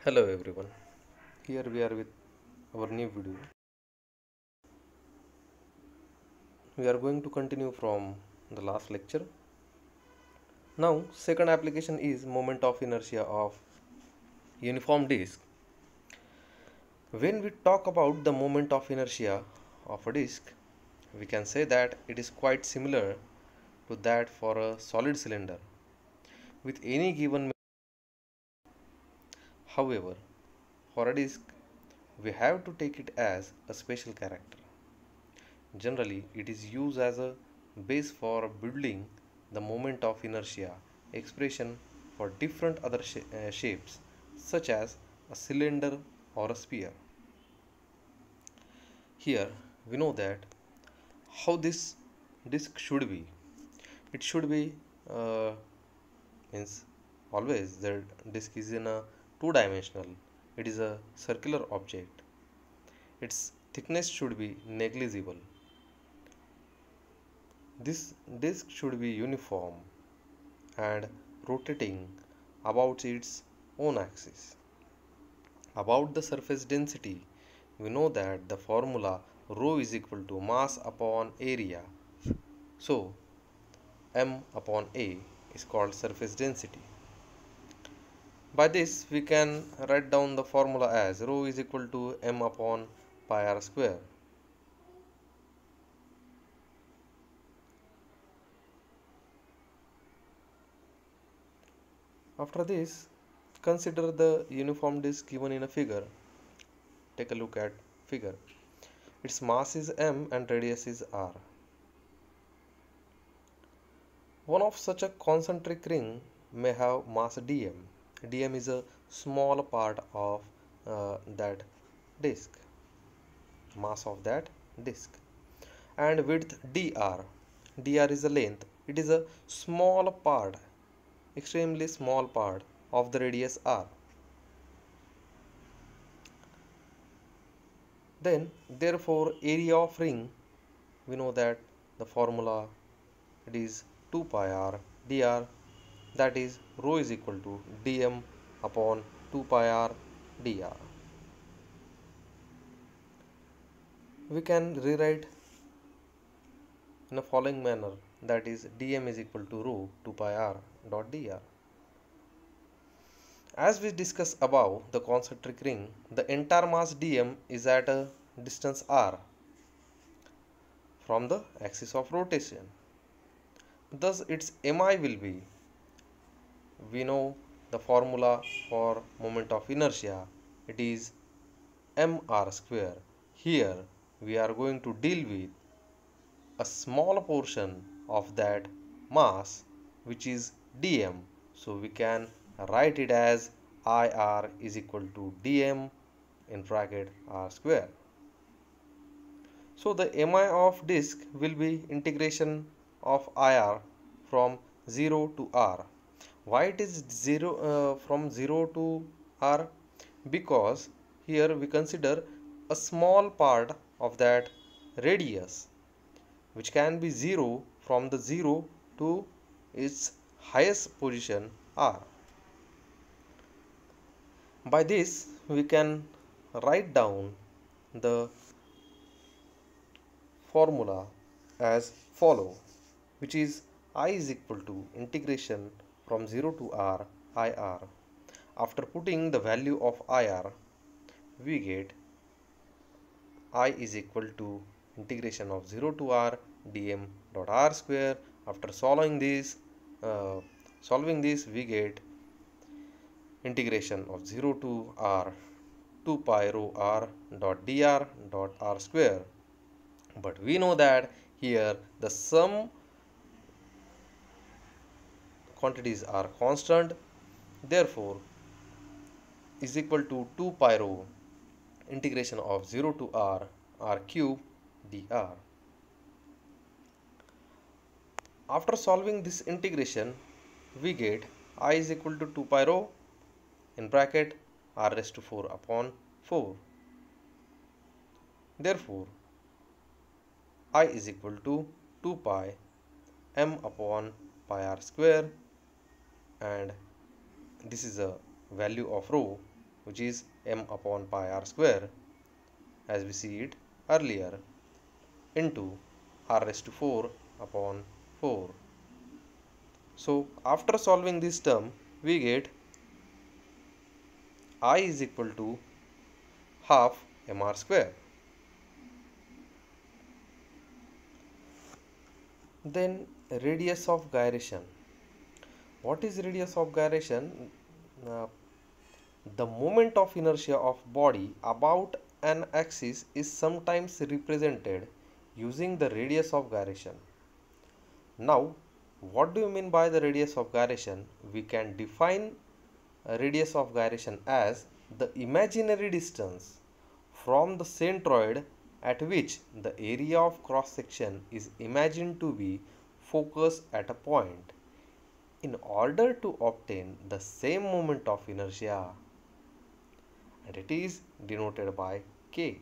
Hello everyone, here we are with our new video. We are going to continue from the last lecture. Now, second application is moment of inertia of uniform disk. When we talk about the moment of inertia of a disk, we can say that it is quite similar to that for a solid cylinder with any given. However, for a disk, we have to take it as a special character. Generally, it is used as a base for building the moment of inertia expression for different other shapes, such as a cylinder or a sphere. Here, we know that how this disk should be. It should be means always the disk is in a two-dimensional. It is a circular object. Its thickness should be negligible. This disk should be uniform and rotating about its own axis. About the surface density, we know that the formula rho is equal to mass upon area. So, m upon a is called surface density. By this, we can write down the formula as rho is equal to m upon pi r square. After this, consider the uniform disk given in a figure. Take a look at figure. Its mass is m and radius is r. One of such a concentric ring may have mass dm. Dm is a small part of that disk, mass of that disk, and width dr. Dr is the length. It is a small part, extremely small part of the radius r. Then, therefore, area of ring, we know that the formula it is 2 pi r dr, that is rho is equal to dm upon 2 pi r dr. We can rewrite in a following manner, that is dm is equal to rho 2 pi r dot dr. As we discussed above the concentric ring, the entire mass dm is at a distance r from the axis of rotation. Thus its mi will be, we know the formula for moment of inertia, it is mr square. Here we are going to deal with a small portion of that mass which is dm, so we can write it as ir is equal to dm in bracket r square. So the mi of disk will be integration of ir from 0 to r. Why it is 0 from 0 to r? Because here we consider a small part of that radius which can be 0 from the 0 to its highest position r. By this we can write down the formula as follow, which is I is equal to integration from 0 to r ir. After putting the value of ir, we get I is equal to integration of 0 to r dm dot r square. After solving this, we get integration of 0 to r 2 pi rho r dot dr dot r square. But we know that here the sum quantities are constant, therefore is equal to 2 pi rho integration of 0 to r cube dr. After solving this integration, we get I is equal to 2 pi rho in bracket r raised to 4 upon 4. Therefore, I is equal to 2 pi m upon pi r square, and this is a value of rho. which is m upon pi r square, as we see it earlier, into r raised to 4 upon 4. So after solving this term, we get I is equal to half mr square. Then radius of gyration. What is radius of gyration? Uh, the moment of inertia of body about an axis is sometimes represented using the radius of gyration. Now, what do you mean by the radius of gyration? We can define a radius of gyration as the imaginary distance from the centroid at which the area of cross section is imagined to be focused at a point. In order to obtain the same moment of inertia, and it is denoted by k.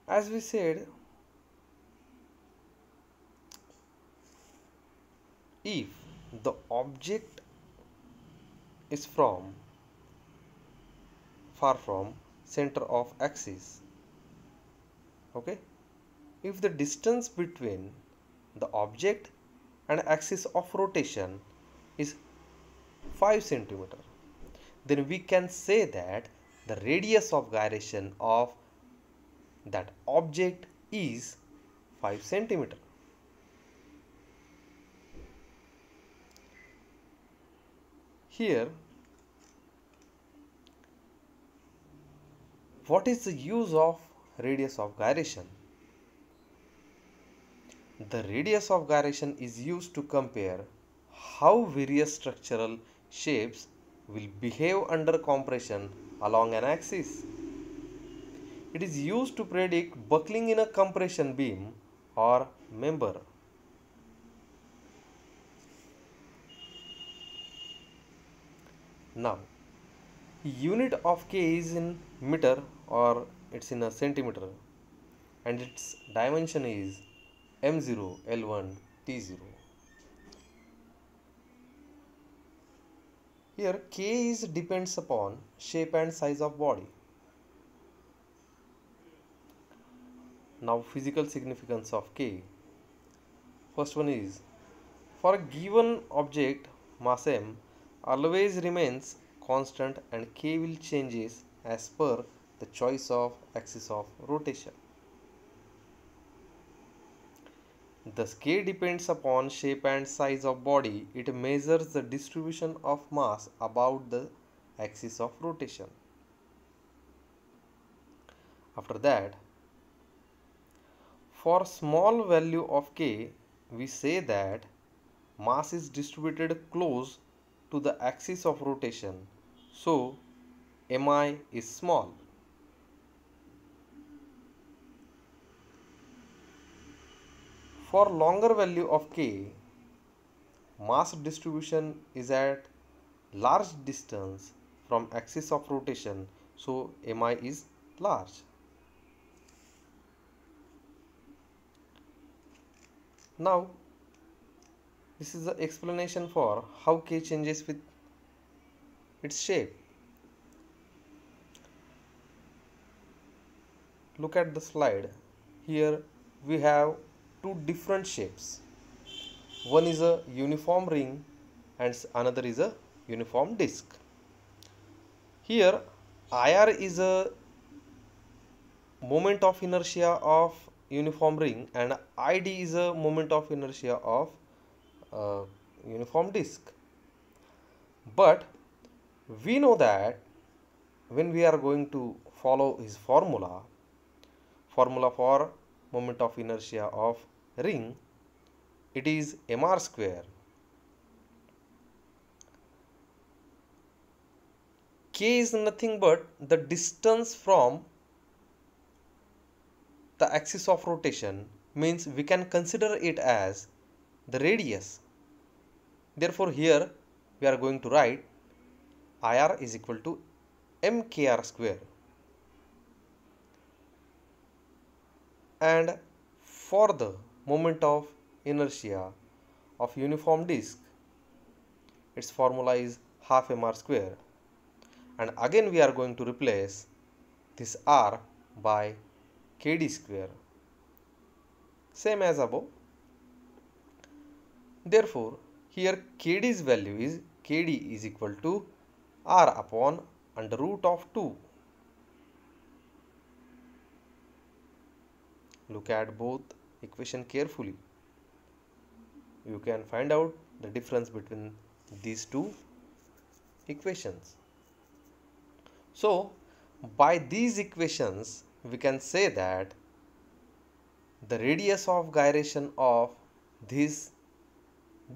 As we said, if the object is far from center of axis, okay, if the distance between the object and axis of rotation is 5 centimeter, then we can say that the radius of gyration of that object is 5 centimeter. Here, what is the use of radius of gyration? The radius of gyration is used to compare how various structural shapes will behave under compression along an axis. It is used to predict buckling in a compression beam or member. Now, unit of K is in meter or it's in a centimeter, and its dimension is m0, l1, t0. Here K is depends upon shape and size of body. Now physical significance of K. First one is, for a given object, mass m always remains constant and K will changes as per the choice of axis of rotation. Thus K depends upon shape and size of body. It measures the distribution of mass about the axis of rotation. After that, for small value of K, we say that mass is distributed close to the axis of rotation, so mi is small. For longer value of K, mass distribution is at large distance from axis of rotation, so mi is large. Now, this is the explanation for how K changes with its shape. Look at the slide. Here we have two different shapes. One is a uniform ring and another is a uniform disc. Here IR is a moment of inertia of uniform ring and ID is a moment of inertia of uniform disc. But we know that when we are going to follow his formula for moment of inertia of ring, it is mr square. K is nothing but the distance from the axis of rotation, means we can consider it as the radius. Therefore here we are going to write IR is equal to mkr square. And for the moment of inertia of uniform disc, its formula is half mr square, and again we are going to replace this r by kd square, same as above. Therefore, here kd's value is kd is equal to r upon under root of 2. Look at both equation carefully. You can find out the difference between these two equations. So, by these equations, we can say that the radius of gyration of this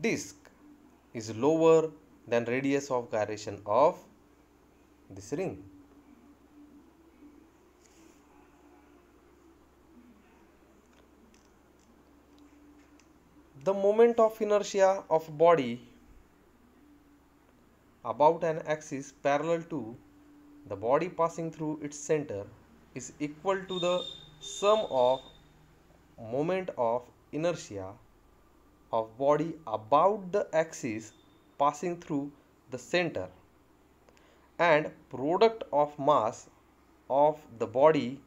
disc is lower than radius of gyration of this ring. The moment of inertia of body about an axis parallel to the body passing through its center is equal to the sum of moment of inertia of body about the axis passing through the center and product of mass of the body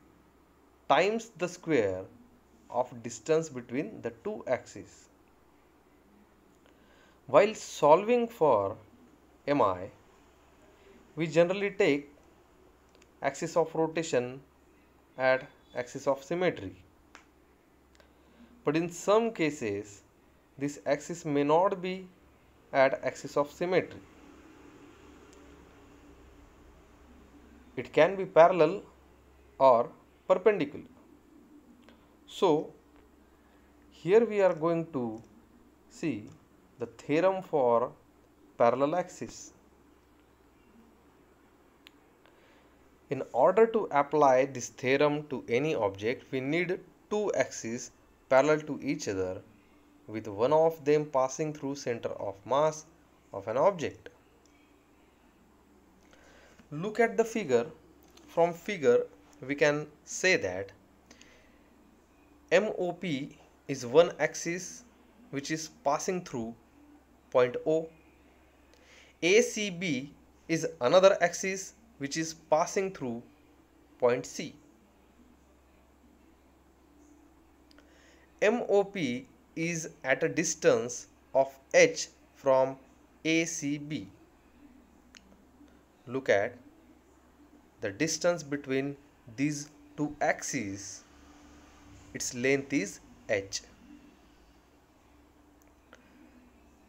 times the square of distance between the two axes. While solving for mi, we generally take axis of rotation at axis of symmetry. But in some cases, this axis may not be at axis of symmetry. It can be parallel or perpendicular. So, here we are going to see the theorem for parallel axis. In order to apply this theorem to any object, we need two axes parallel to each other, with one of them passing through center of mass of an object. Look at the figure. From figure, we can say that MOP is one axis which is passing through point O. ACB is another axis which is passing through point C. MOP is at a distance of h from ACB. Look at the distance between these two axes. Its length is h.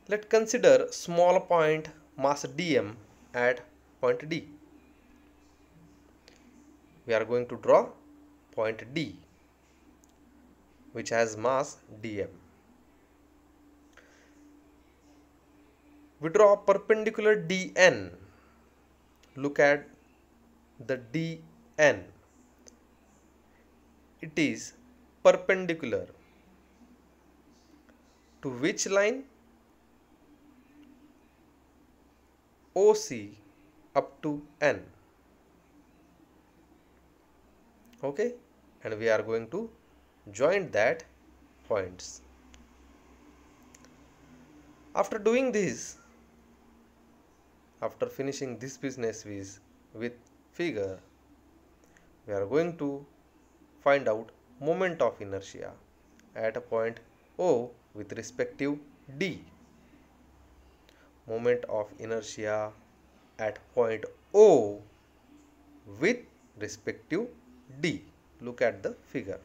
Let's consider small point mass dm at point D. We are going to draw point D, which has mass dm. We draw perpendicular dn. Look at the dn. It is perpendicular to which line? OC up to N. Okay, and we are going to join that points. After doing this, after finishing this business with figure, we are going to find out moment of inertia at a point O with respective D. Moment of inertia at point O with respective D. Look at the figure.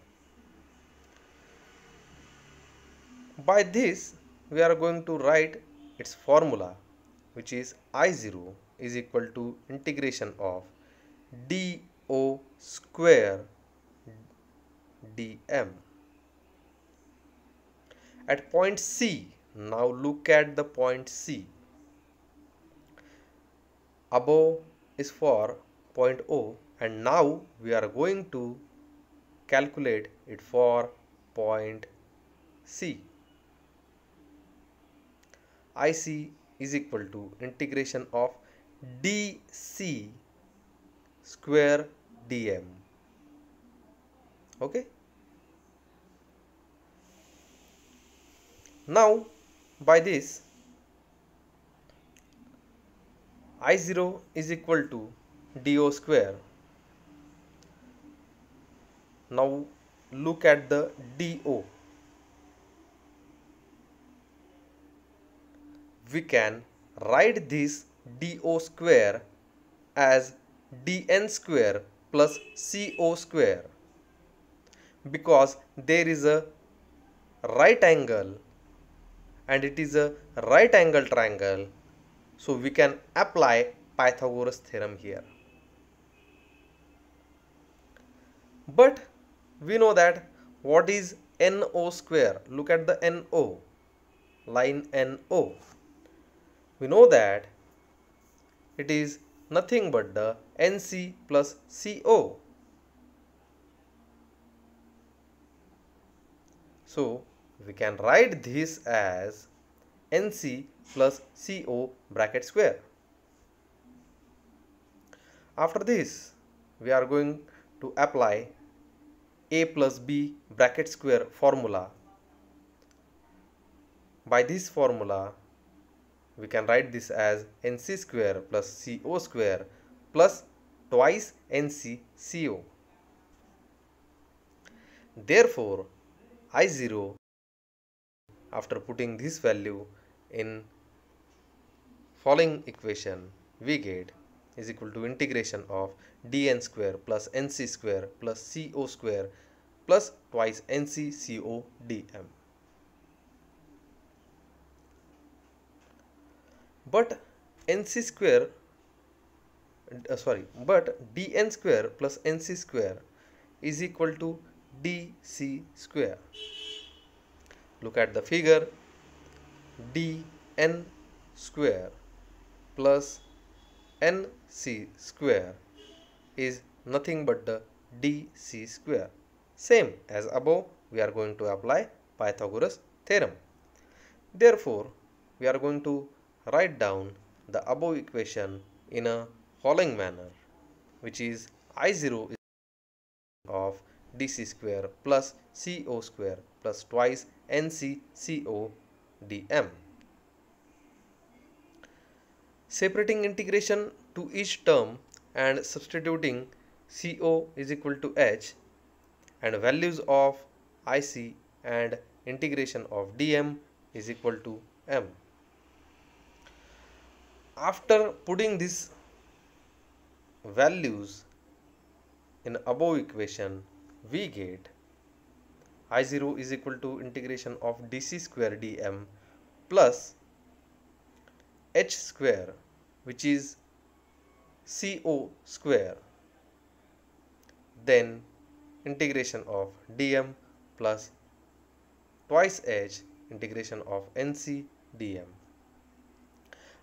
By this, we are going to write its formula, which is I0 is equal to integration of dO square dm. At point C, now look at the point C. Above is for point O, and now we are going to calculate it for point C. IC is equal to integration of dc square dm. Okay. Now by this I0 is equal to dO square. Now look at the dO. We can write this dO square as dN square plus CO square, because there is a right angle and it is a right angle triangle, so we can apply Pythagoras theorem here. But we know that what is NO square. Look at the NO, line NO. We know that it is nothing but the NC plus CO. So we can write this as NC plus CO bracket square. After this, we are going to apply A plus B bracket square formula. By this formula, we can write this as NC square plus CO square plus twice NC CO. Therefore, I0, after putting this value in following equation, we get is equal to integration of dN square plus NC square plus CO square plus twice NC CO dm. But NC square but dN square plus NC square is equal to dC square. Look at the figure. dN square plus NC square is nothing but the dC square. Same as above, we are going to apply Pythagoras theorem. Therefore, we are going to write down the above equation in a following manner, which is I0 is of dC square plus CO square plus twice NC CO dm. Separating integration to each term and substituting CO is equal to H and values of IC and integration of dm is equal to m. After putting these values in above equation, we get I0 is equal to integration of dC square dm plus H square, which is CO square, then integration of dm plus twice H integration of NC dm.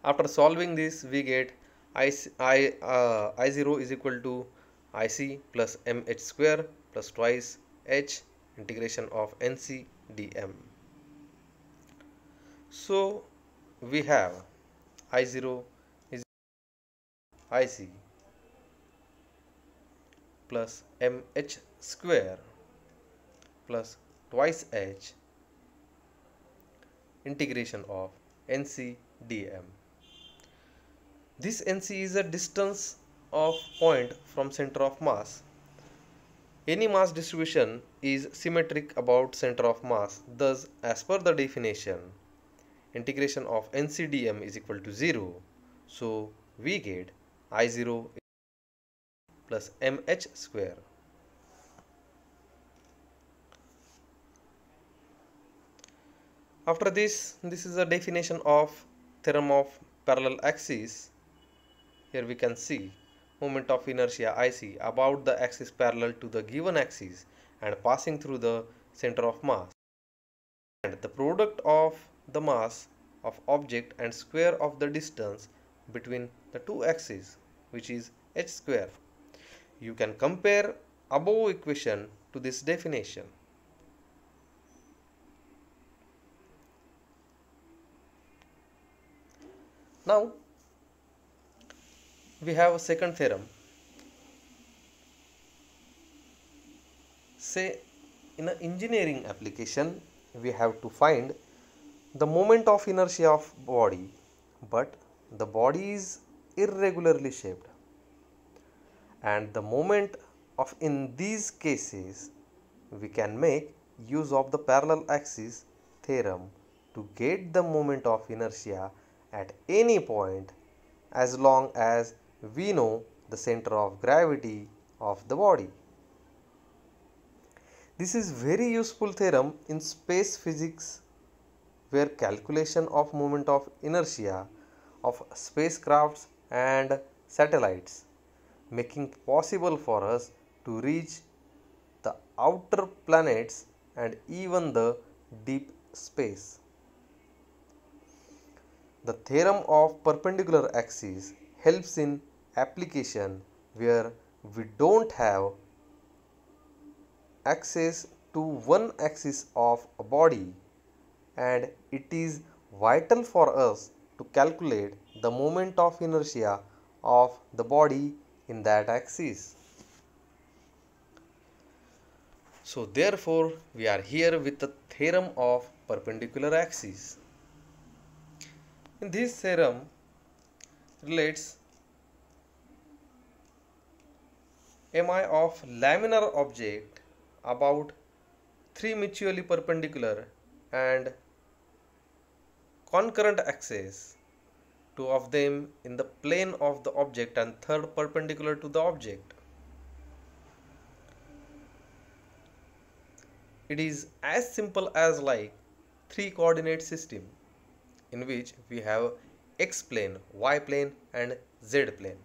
After solving this, we get I0 is equal to IC plus MH square plus twice H integration of NC dm. So we have I0 is IC plus MH square plus twice H integration of NC dm. This NC is a distance of point from center of mass. Any mass distribution is symmetric about center of mass. Thus, as per the definition, integration of NC dm is equal to 0. So, we get I0 plus MH square. After this is a definition of theorem of parallel axis. Here we can see moment of inertia IC about the axis parallel to the given axis and passing through the center of mass, and the product of the mass of object and square of the distance between the two axes, which is h square. You can compare above equation to this definition. Now we have a second theorem. Say in an engineering application, we have to find the moment of inertia of body, but the body is irregularly shaped, and the moment of in these cases we can make use of the parallel axis theorem to get the moment of inertia at any point as long as we know the center of gravity of the body. This is very useful theorem in space physics where calculation of moment of inertia of spacecrafts and satellites making possible for us to reach the outer planets and even the deep space. The theorem of perpendicular axis helps in application where we don't have access to one axis of a body, and it is vital for us to calculate the moment of inertia of the body in that axis. So therefore we are here with the theorem of perpendicular axis. In this theorem relates mi of laminar object about three mutually perpendicular and concurrent axes, two of them in the plane of the object and third perpendicular to the object. It is as simple as like three coordinate system in which we have x plane, y plane and z plane.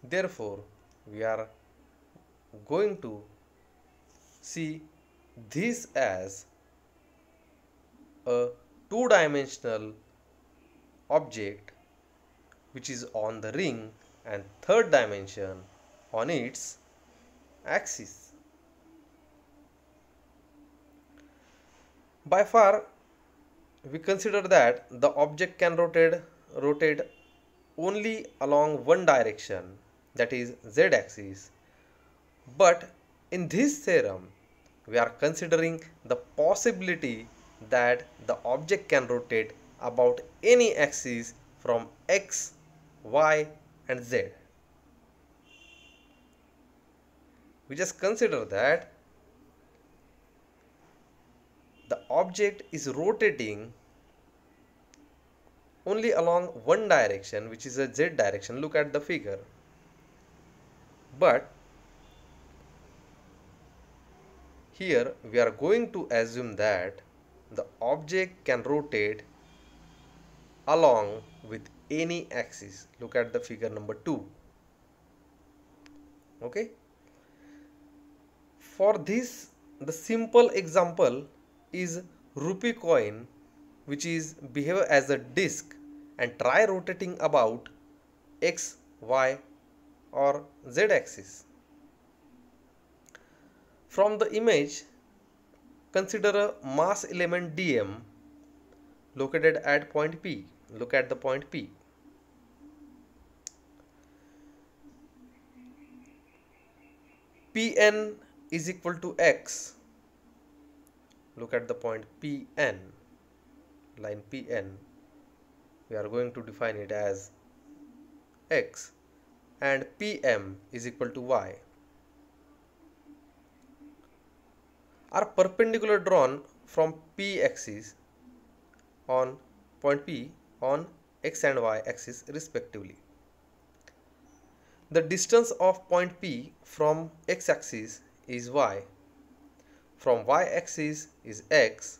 Therefore, we are going to see this as a two-dimensional object which is on the ring and third dimension on its axis. By far, we consider that the object can rotate only along one direction, that is z-axis. But in this theorem, we are considering the possibility that the object can rotate about any axis from x, y and z. We just consider that the object is rotating only along one direction, which is a z direction. Look at the figure. But here we are going to assume that the object can rotate along with any axis. Look at the figure number 2. Okay. For this, the simple example is rupee coin, which is behave as a disc and try rotating about x, y or z axis. From the image, consider a mass element dm located at point P. Look at the point P. Pn is equal to x. Look at the point Pn, line Pn. We are going to define it as x, and Pm is equal to y. Are perpendicular drawn from P axis on point P on x and y axis respectively. The distance of point P from x axis is y, from y axis is x,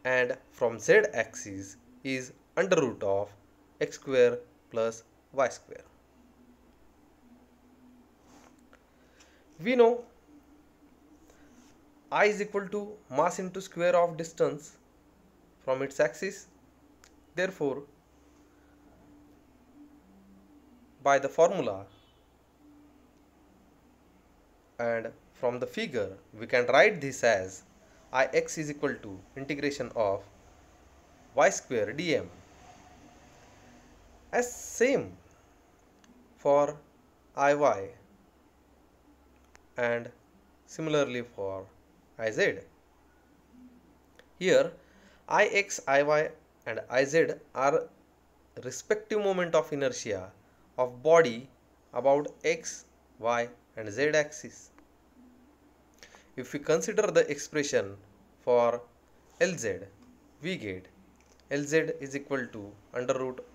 and from z axis is under root of x square plus y square. We know I is equal to mass into square of distance from its axis. Therefore, by the formula and from the figure, we can write this as Ix is equal to integration of y square dm. As same for Iy and similarly for Iz. Here Ix, Iy and Iz are respective moment of inertia of body about x, y and z axis. If we consider the expression for Lz, we get Lz is equal to under root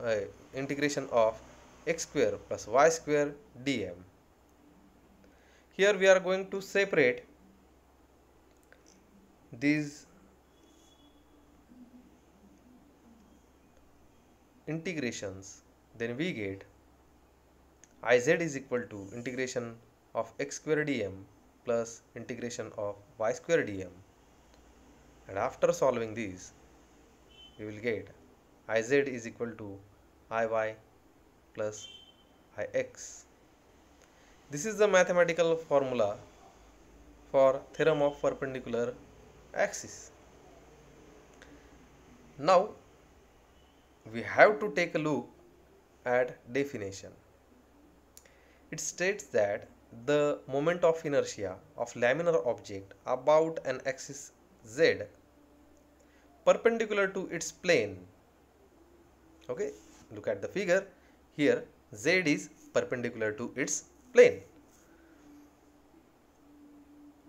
integration of x square plus y square dm. Here we are going to separate these integrations, then we get Iz is equal to integration of x square dm plus integration of y square dm, and after solving these we will get Iz is equal to Iy plus Ix. This is the mathematical formula for theorem of perpendicular axis. Now we have to take a look at definition. It states that the moment of inertia of laminar object about an axis z perpendicular to its plane. Okay, look at the figure. Here z is perpendicular to its plane,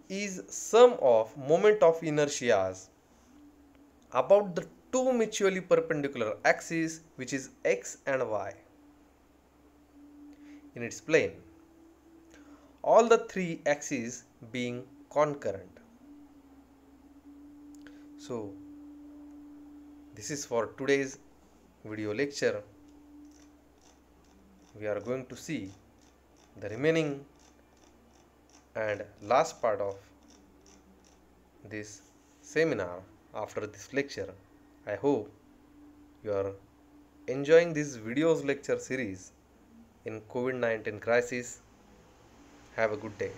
is sum of moment of inertias about the two mutually perpendicular axes, which is x and y, in its plane, all the three axes being concurrent. So this is for today's video lecture. We are going to see the remaining and last part of this seminar after this lecture. I hope you are enjoying this videos lecture series in COVID-19 crisis. Have a good day.